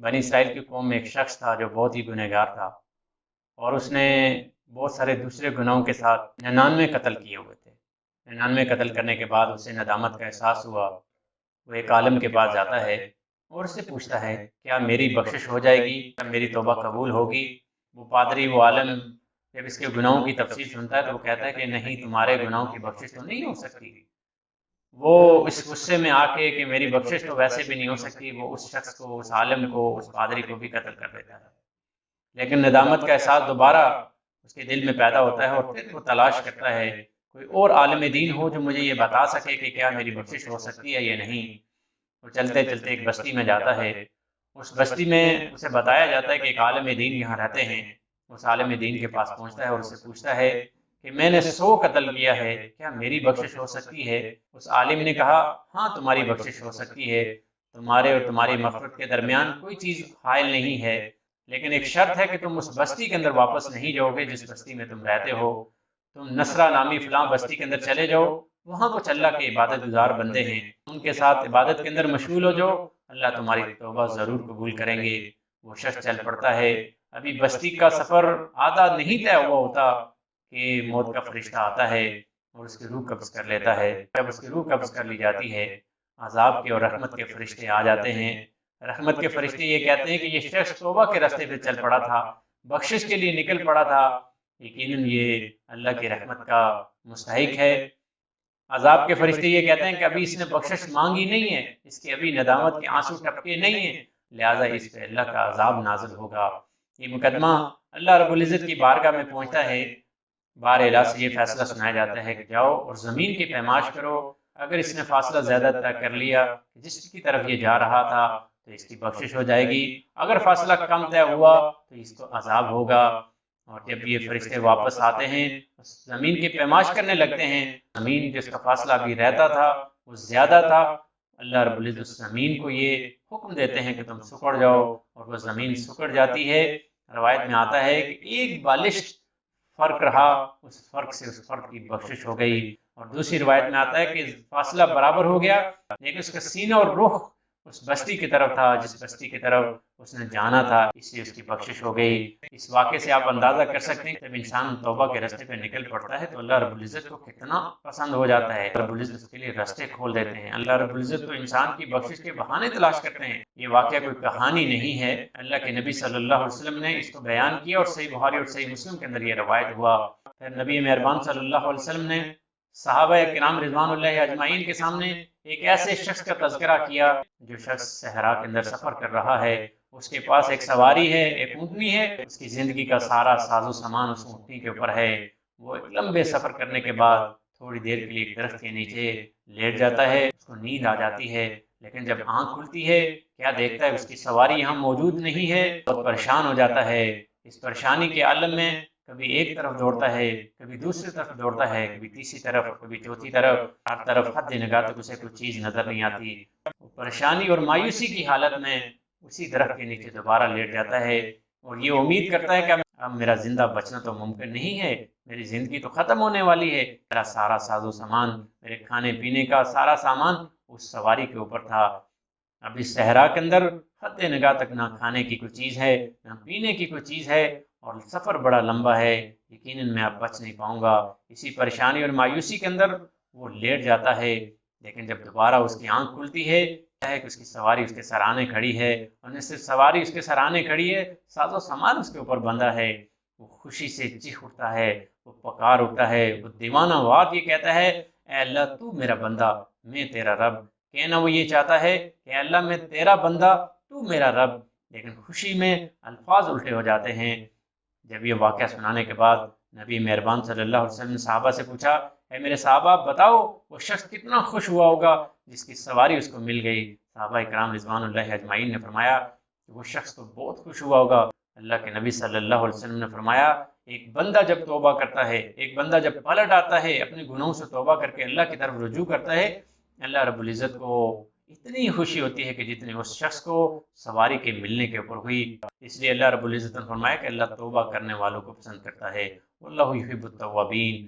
بنی اسرائیل کی قوم میں ایک شخص تھا جو بہت ہی گنہگار تھا، اور اس نے بہت سارے دوسرے گناہوں کے ساتھ 99 قتل کیے ہوئے تھے۔ 99 قتل کرنے کے بعد اسے ندامت کا احساس ہوا۔ وہ ایک عالم کے پاس جاتا ہے اور اس سے پوچھتا ہے کیا میری بخشش ہو جائے گی، کیا میری توبہ قبول ہوگی؟ وہ پادری، وہ عالم جب اس کے گناہوں کی تفصیل سنتا ہے تو وہ کہتا ہے کہ نہیں، تمہارے گناہوں کی بخشش تو نہیں ہو سکتی۔ وہ اس غصے میں آ کے کہ میری بخشش تو ویسے بھی نہیں ہو سکتی، وہ اس شخص کو، اس عالم کو، اس پادری کو بھی قتل کر دیتا ہے۔ لیکن ندامت کا احساس دوبارہ اس کے دل میں پیدا ہوتا ہے، اور پھر وہ تلاش کرتا ہے کوئی اور عالم دین ہو جو مجھے یہ بتا سکے کہ کیا میری بخشش ہو سکتی ہے یا نہیں۔ وہ چلتے چلتے ایک بستی میں جاتا ہے۔ اس بستی میں اسے بتایا جاتا ہے کہ ایک عالم دین یہاں رہتے ہیں۔ اس عالم دین کے پاس پہنچتا ہے اور اسے پوچھتا ہے کہ میں نے 100 قتل کیا ہے، کیا میری بخشش ہو سکتی ہے؟ اس عالم نے کہا ہاں، تمہاری بخشش ہو سکتی ہے، تمہارے اور تمہاری مغفرت کے درمیان کوئی چیز حائل نہیں ہے، لیکن ایک شرط ہے کہ تم اس بستی کے اندر واپس نہیں جاؤ گے جس بستی میں تم رہتے ہو۔ تم نصرہ نامی فلاں بستی کے اندر چلے جاؤ، وہاں کچھ اللہ کے عبادت گزار بندے ہیں، ان کے ساتھ عبادت کے اندر مشغول ہو جاؤ، اللہ تمہاری توبہ ضرور قبول کریں گے۔ وہ شخص چل پڑتا ہے۔ ابھی بستی کا سفر آدھا نہیں طے ہوا ہوتا کہ موت کا فرشتہ آتا ہے اور اس کی روح قبض کر لیتا ہے۔ جب اس کی روح قبض کر لی جاتی ہے، عذاب کے اور رحمت کے فرشتے آ جاتے ہیں۔ رحمت کے فرشتے یہ کہتے ہیں کہ یہ شخص توبہ کے راستے پہ چل پڑا تھا، بخشش کے لیے نکل پڑا تھا، یقیناً یہ اللہ کی رحمت کا مستحق ہے۔ عذاب کے فرشتے یہ کہتے ہیں کہ ابھی اس نے بخشش مانگی نہیں ہے، اس کے ابھی ندامت کے آنسو ٹپکے نہیں ہیں، لہٰذا اس پہ اللہ کا عذاب نازل ہوگا۔ یہ مقدمہ اللہ رب العزت کی بارگاہ میں پہنچتا ہے۔ بار الہ سے یہ فیصلہ سنایا جاتا ہے کہ جاؤ اور زمین کی پیمائش کرو، اگر اس نے فاصلہ زیادہ طے کر لیا جس کی طرف یہ جا رہا تھا تو اس کی بخشش ہو جائے گی، اگر فاصلہ کم طے ہوا تو اس کو عذاب ہوگا۔ اور جب یہ فرشتے واپس آتے ہیں، زمین کی پیمائش کرنے لگتے ہیں، زمین جس کا فاصلہ ابھی رہتا تھا وہ زیادہ تھا، اللہ رب العزت زمین کو یہ حکم دیتے ہیں کہ تم سکڑ جاؤ، اور وہ زمین سکڑ جاتی ہے۔ روایت میں آتا ہے کہ ایک بالشت فرق رہا، اس فرق سے اس فرق کی بخشش ہو گئی، اور دوسری روایت میں آتا ہے کہ فاصلہ برابر ہو گیا لیکن اس کا سینہ اور رخ اس بستی کی طرف تھا جس بستی کی طرف اس نے جانا تھا، اس لیے اس کی بخشش ہو گئی۔ اس واقعے سے آپ اندازہ کر سکتے ہیں کہ جب انسان توبہ کے راستے پہ نکل پڑتا ہے تو اللہ رب العزت کو کتنا پسند ہو جاتا ہے، رب العزت اس کے لیے راستے کھول دیتے ہیں۔ اللہ رب العزت تو انسان کی بخشش کے بہانے تلاش کرتے ہیں۔ یہ واقعہ کوئی کہانی نہیں ہے، اللہ کے نبی صلی اللہ علیہ وسلم نے اس کو بیان کیا، اور صحیح بخاری اور صحیح مسلم کے اندر یہ روایت ہوا۔ پھر نبی مہربان صلی اللہ علیہ وسلم نے صحابہ کرام رضوان اللہ اجمعین کے سامنے ایک ایسے شخص کا تذکرہ کیا جو شخص صحرا کے اندر سفر کر رہا ہے، اس کے پاس ایک سواری ہے، ایک اونٹنی ہے، اس کی زندگی کا سارا ساز و سامان اس اونٹنی کے اوپر ہے۔ وہ ایک لمبے سفر کرنے کے بعد تھوڑی دیر کے لیے ایک درخت کے نیچے لیٹ جاتا ہے، اس کو نیند آ جاتی ہے، لیکن جب آنکھ کھلتی ہے کیا دیکھتا ہے اس کی سواری یہاں موجود نہیں ہے، بہت پریشان ہو جاتا ہے۔ اس پریشانی کے عالم میں کبھی ایک طرف دوڑتا ہے، کبھی دوسری طرف دوڑتا ہے، کبھی تیسری طرف، کبھی چوتھی طرف، ہر طرف حد نگاہ تک اسے کوئی چیز نظر نہیں آتی۔ وہ پریشانی اور مایوسی کی حالت میں اسی درخت کے نیچے دوبارہ لیٹ جاتا ہے اور یہ امید کرتا ہے کہ اب میرا زندہ بچنا تو ممکن نہیں ہے، میری زندگی تو ختم ہونے والی ہے، میرا سارا ساز و سامان، میرے کھانے پینے کا سارا سامان اس سواری کے اوپر تھا۔ اب اس صحرا کے اندر حد نگاہ تک نہ کھانے کی کوئی چیز ہے، نہ پینے کی کوئی چیز ہے، اور سفر بڑا لمبا ہے، یقیناً میں اب بچ نہیں پاؤں گا۔ اسی پریشانی اور مایوسی کے اندر وہ لیٹ جاتا ہے، لیکن جب دوبارہ اس کی آنکھ کھلتی ہے کہ اس کی سواری اس کے سرانے کھڑی ہے، اور نہ صرف سواری اس کے سرانے کھڑی ہے، ساز و سامان اس کے اوپر بندھا ہے۔ وہ خوشی سے چیخ اٹھتا ہے، وہ پکار اٹھتا ہے، وہ دیوانہ وار یہ کہتا ہے اے اللہ تو میرا بندہ، میں تیرا رب۔ کہنا وہ یہ چاہتا ہے کہ اللہ میں تیرا بندہ، تو میرا رب، لیکن خوشی میں الفاظ الٹے ہو جاتے ہیں۔ جب یہ واقعہ سنانے کے بعد نبی مہربان صلی اللہ علیہ وسلم نے صحابہ سے پوچھا اے میرے صحابہ بتاؤ وہ شخص کتنا خوش ہوا ہوگا جس کی سواری اس کو مل گئی۔ صحابہ اکرام رضوان اللہ اجمعین نے فرمایا کہ وہ شخص تو بہت خوش ہوا ہوگا۔ اللہ کے نبی صلی اللہ علیہ وسلم نے فرمایا ایک بندہ جب توبہ کرتا ہے، ایک بندہ جب پلٹ آتا ہے، اپنے گناہوں سے توبہ کر کے اللہ کی طرف رجوع کرتا ہے، اللہ رب العزت کو اتنی خوشی ہوتی ہے کہ جتنی اس شخص کو سواری کے ملنے کے اوپر ہوئی۔ اس لیے اللہ رب العزت نے فرمایا کہ اللہ توبہ کرنے والوں کو پسند کرتا ہے، واللہ یحب التوابین،